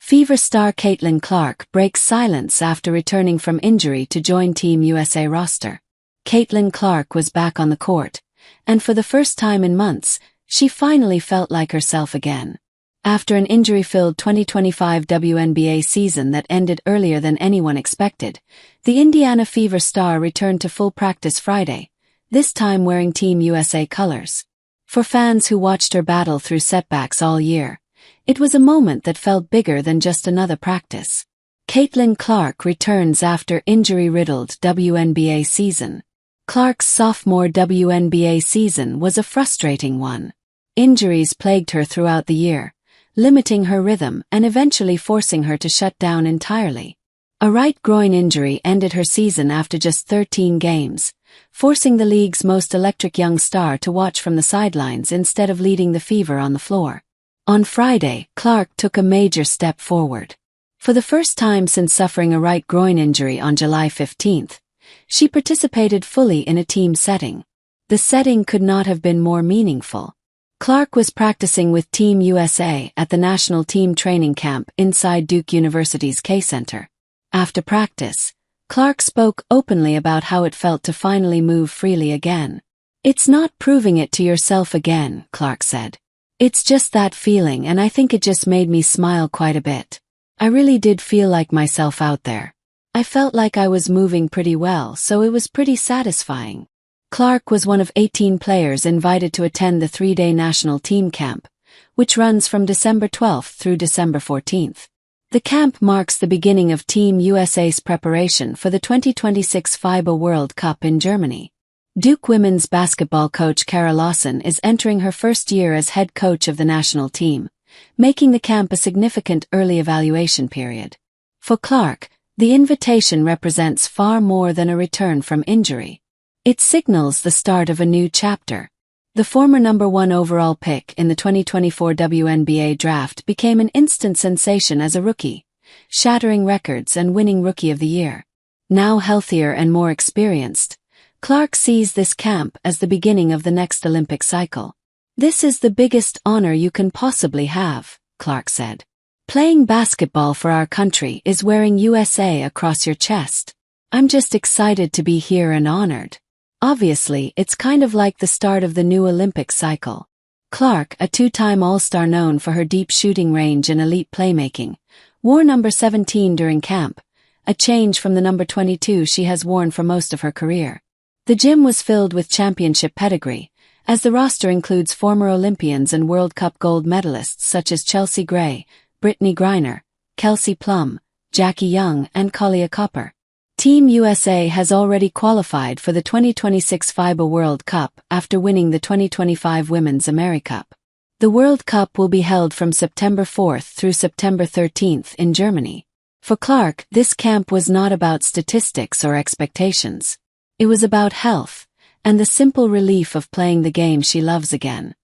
Fever star Caitlin Clark breaks silence after returning from injury to join Team USA roster. Caitlin Clark was back on the court, and for the first time in months, she finally felt like herself again. After an injury-filled 2025 WNBA season that ended earlier than anyone expected, the Indiana Fever star returned to full practice Friday, this time wearing Team USA colors. For fans who watched her battle through setbacks all year, it was a moment that felt bigger than just another practice. Caitlin Clark returns after injury-riddled WNBA season. Clark's sophomore WNBA season was a frustrating one. Injuries plagued her throughout the year, limiting her rhythm and eventually forcing her to shut down entirely. A right groin injury ended her season after just 13 games, forcing the league's most electric young star to watch from the sidelines instead of leading the Fever on the floor. On Friday, Clark took a major step forward. For the first time since suffering a right groin injury on July 15, she participated fully in a team setting. The setting could not have been more meaningful. Clark was practicing with Team USA at the national team training camp inside Duke University's K-Center. After practice, Clark spoke openly about how it felt to finally move freely again. "It's not proving it to yourself again," Clark said. "It's just that feeling, and I think it just made me smile quite a bit. I really did feel like myself out there. I felt like I was moving pretty well, so it was pretty satisfying." Clark was one of 18 players invited to attend the 3-day national team camp, which runs from December 12 through December 14. The camp marks the beginning of Team USA's preparation for the 2026 FIBA World Cup in Germany. Duke women's basketball coach Kara Lawson is entering her first year as head coach of the national team, making the camp a significant early evaluation period. For Clark, the invitation represents far more than a return from injury. It signals the start of a new chapter. The former number 1 overall pick in the 2024 WNBA draft became an instant sensation as a rookie, shattering records and winning Rookie of the Year. Now healthier and more experienced, Clark sees this camp as the beginning of the next Olympic cycle. "This is the biggest honor you can possibly have," Clark said. "Playing basketball for our country is wearing USA across your chest. I'm just excited to be here and honored." Obviously, it's kind of like the start of the new Olympic cycle. Clark, a 2-time All-Star known for her deep shooting range and elite playmaking, wore number 17 during camp, a change from the number 22 she has worn for most of her career. The gym was filled with championship pedigree, as the roster includes former Olympians and World Cup gold medalists such as Chelsea Gray, Brittany Griner, Kelsey Plum, Jackie Young, and Kahleah Copper. Team USA has already qualified for the 2026 FIBA World Cup after winning the 2025 Women's AmeriCup. The World Cup will be held from September 4 through September 13 in Germany. For Clark, this camp was not about statistics or expectations. It was about health, and the simple relief of playing the game she loves again.